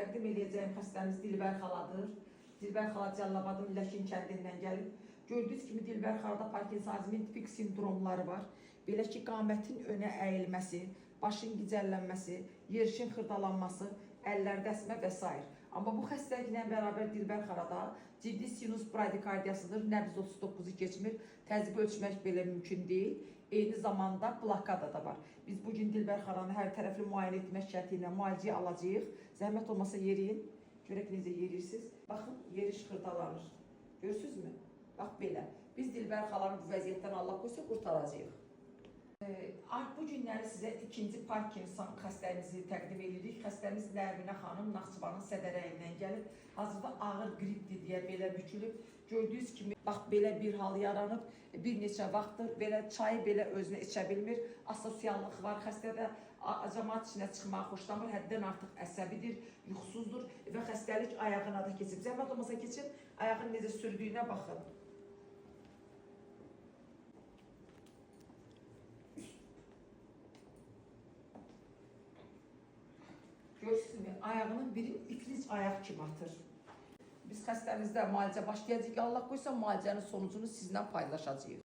təqdim edəcəyim xəstəmiz Dilbər xaladır. Dilbər xala Cəlilabadın Ləşin kəndindən gəlib. Gördüyünüz kimi Dilbər xalada Parkinsonizmin tipik sindromları var. Belə ki, qamətin önə əyilməsi, başın gicəllənməsi, yerişin xırdalanması, əllərdə əsmə və s. Amma bu xəstəliklə bərabər Dilbər xalada ciddi sinus bradikardiyasıdır, nəbz 39-u keçmir, təzyiq ölçmək belə mümkün deyil. Eyni zamanda blokada da var. Biz bugün Dilbər xalanı hər tərəfli müayinə etmək şərti ilə müalicəyə alacağıq. Zəhmət olmasa yeriyin. Görək necə yerirsiniz. Baxın, yeriş xırdalanır. Görürsünüzmü? Bax belə. Biz Dilbər xalanı bu vəziyyətdən Allah qoysa qurtaracağıq. Bu günləri sizə ikinci Parkinson xəstəmizi təqdim edirik. Xəstəmiz Nərminə xanım Naxçıvanın Sədərəyindən gəlib. Hazırda ağır qripdir deyə belə bükülüb. Gördüyünüz kimi bax belə bir hal yaranıb. Bir neçə vaxtdır belə çayı belə özünə içə bilmir. Asosiallıq var. Xəstədə cəmaət içinə çıxmağı xoşlamır. Həddən artıq əsəbidir, yuxusuzdur və xəstəlik ayağına da keçib. Zəhmət olmasa keçin, ayağın necə sürdüyünə baxın. Görürsünüzmü? Ayağının biri iflic ayaq kimi atır. Biz xəstəmizdə müalicə başlayacağıq. Allah qoysa müalicənin sonucunu sizinlə paylaşacağıq.